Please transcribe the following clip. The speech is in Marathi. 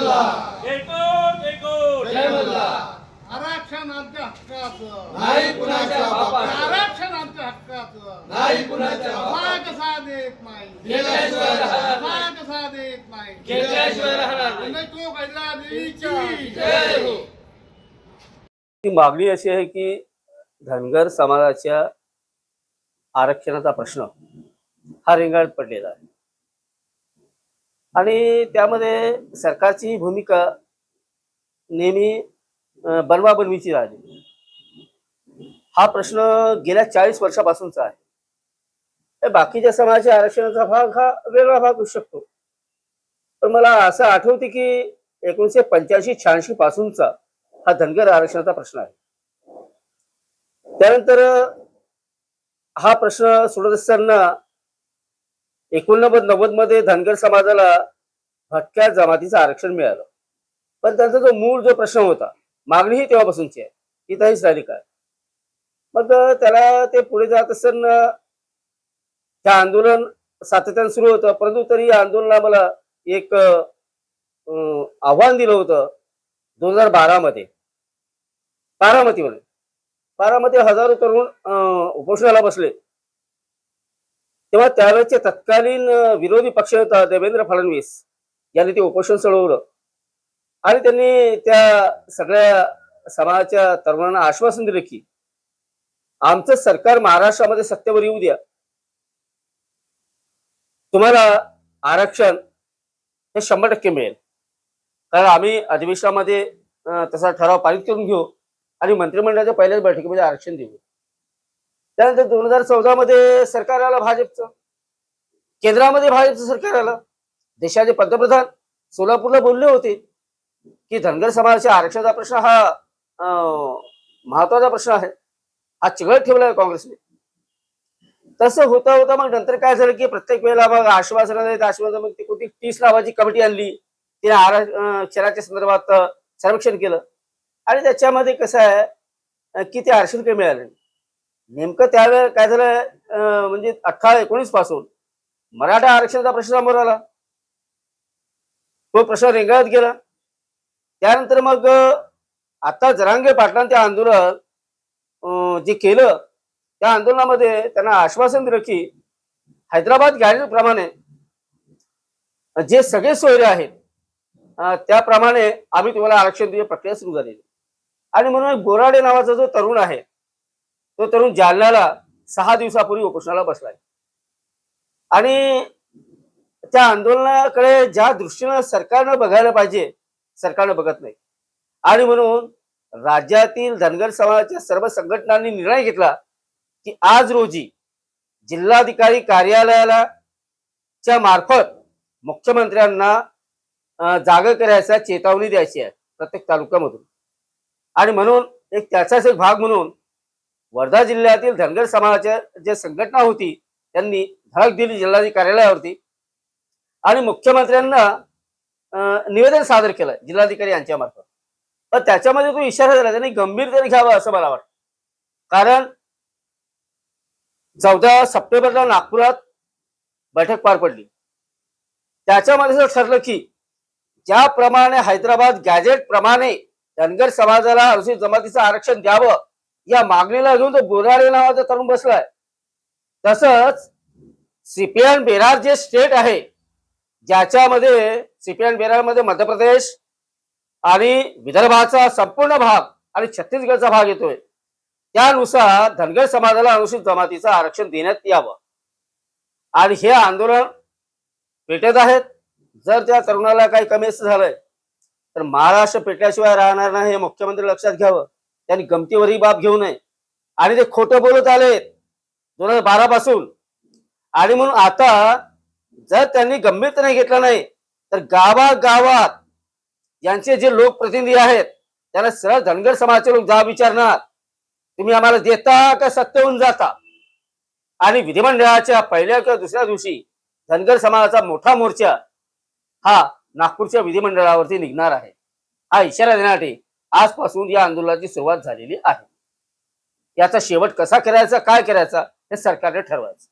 मल्हार एकूण एकूण जय मल्हार आरक्षण आमच्या हक्काचं नाही कुणाच्या बापाचं आरक्षण आमच्या हक्काचं नाही कुणाच्या कसा बापाचं कसा देत नाही केल्याशिवाय राहणार कसा कसा देत नाही केल्याशिवाय राहणार नाही. तो कैला देवीची जय हो. ती मागणी अशी आहे की धनगर समाजाच्या आरक्षणाचा प्रश्न हा रेंगाळत पडलेला आहे आणि त्यामध्ये सरकारची भूमिका नेहमी बनवाबनवीची राहिली. हा प्रश्न गेल्या 40 वर्षापासूनचा आहे. बाकीच्या समाजाच्या आरक्षणाचा भाग हा वेगळा भाग असू शकतो, पण मला असं आठवते की 1985-86 पासूनचा हा धनगर आरक्षणाचा प्रश्न आहे. त्यानंतर हा प्रश्न सोडत असताना 89-90 मध्ये धनगर समाजाला भटक्या जमातीचं आरक्षण मिळालं, पण त्यांचा जो प्रश्न होता, मागणी ही तेव्हापासूनची आहे, ती तशीच राहिली काय. मग त्याला ते पुढे जात असताना त्या आंदोलन सातत्याने सुरू होतं, परंतु तरी या आंदोलनाला मला एक आव्हान दिलं होतं 2012 मध्ये बारामतीमध्ये. बारामती हजारो तरुण उपोषणाला बसले, तेव्हा त्यावेळेचे तत्कालीन विरोधी पक्षनेता देवेंद्र फडणवीस यांनी ते उपोषण सोडवलं आणि त्यांनी त्या सगळ्या समाजाच्या तरुणांना आश्वासन दिलं की आमचं सरकार महाराष्ट्रामध्ये सत्तेवर येऊ द्या, तुम्हाला आरक्षण हे 100% मिळेल. कारण आम्ही अधिवेशनामध्ये तसा ठराव पारित करून घेऊ आणि मंत्रिमंडळाच्या पहिल्याच बैठकीमध्ये आरक्षण देऊ. त्यानंतर 2014 मध्ये सरकार आलं भाजपचं, केंद्रामध्ये भाजपचं सरकार आलं. देशाचे पंतप्रधान सोलापूरला बोलले होते की धनगर समाजाच्या आरक्षणाचा प्रश्न हा महत्वाचा प्रश्न आहे, हा चिघळत ठेवला आहे काँग्रेसने. तसं होता होता मग नंतर काय झालं की प्रत्येक वेळेला मग आश्वासन मग ती कोणती 30 नावाची कमिटी आणली, तिने आरक्षणाच्या संदर्भात सर्वेक्षण केलं आणि त्याच्यामध्ये कसं आहे की ते आरक्षण काही मिळालं नाही. नेमकं त्यावेळेला काय झालं म्हणजे 18-19 पासून मराठा आरक्षणाचा प्रश्न समोर आला, तो प्रश्न रेंगाळत गेला. त्यानंतर मग आता जरांगे पाटलांनी ते आंदोलन जे केलं, त्या आंदोलनामध्ये त्यांना आश्वासन दिलं की हैदराबाद गॅजेट प्रमाणे जे सगळे सोयरे आहेत त्याप्रमाणे आम्ही तुम्हाला आरक्षण देण्याची प्रक्रिया सुरू झालेली. आणि म्हणून बोराडे नावाचा जो तरुण आहे, तो तरुण जालन्याला 6 दिवसापूर्वी उपोषणाला बसलाय आणि त्या आंदोलनाकडे ज्या दृष्टीनं सरकारनं बघायला पाहिजे सरकारनं बघत नाही. आणि म्हणून राज्यातील धनगर समाजाच्या सर्व संघटनांनी निर्णय घेतला की आज रोजी जिल्हाधिकारी कार्यालयाला च्या मार्फत मुख्यमंत्र्यांना जागा करायचा चेतावणी द्यायची आहे प्रत्येक तालुक्यामधून. आणि म्हणून त्याचाच एक भाग म्हणून वर्धा जिल्ह्यातील धनगर समाजाच्या जे संघटना होती त्यांनी धडक दिली जिल्हाधिकारी कार्यालयावरती आणि मुख्यमंत्र्यांना निवेदन सादर केलं जिल्हाधिकारी यांच्या मार्फत. पण त्याच्यामध्ये तो इशारा दिला त्यांनी गंभीरतेने घ्यावा असं मला वाटतं. कारण 14 सप्टेंबरला नागपुरात बैठक पार पडली, त्याच्यामध्ये ठरलं की ज्याप्रमाणे हैदराबाद गॅजेट प्रमाणे धनगर समाजाला अनुसूचित जमातीचं आरक्षण द्यावं या मागणीला घेऊन तो बोराडे नावाचा तरुण बसलाय. तसंच सीपीएन बेरार जे स्टेट आहे, ज्याच्यामध्ये सीपीएन बेरार मध्ये मध्य प्रदेश आणि विदर्भाचा संपूर्ण भाग आणि छत्तीसगडचा भाग येतोय, त्यानुसार धनगर समाजाला अनुसूचित जमातीचं आरक्षण देण्यात यावं. आणि हे आंदोलन पेटत आहेत. जर त्या तरुणाला काही कमी झालंय तर महाराष्ट्र पेटल्याशिवाय राहणार नाही हे मुख्यमंत्री लक्षात घ्यावं. त्यांनी गमतीवर ही बाब घेऊ नये. आणि ते खोटं बोलत आले 2012 पासून. आणि म्हणून आता जर त्यांनी गंभीरतेने घेतलं नाही तर गावागावात यांचे जे लोकप्रतिनिधी आहेत त्यांना सरळ धनगर समाजाचे लोक जा विचारणार, तुम्ही आम्हाला देता का सत्तेहून जाता. आणि विधिमंडळाच्या पहिल्या किंवा दुसऱ्या दिवशी धनगर समाजाचा मोठा मोर्चा हा नागपूरच्या विधिमंडळावरती निघणार आहे. हा इशारा देण्यासाठी आजपासून या आंदोलनाची सुरुवात झालेली आहे. याचा शेवट कसा करायचा, काय करायचा हे सरकारने ठरवायचं.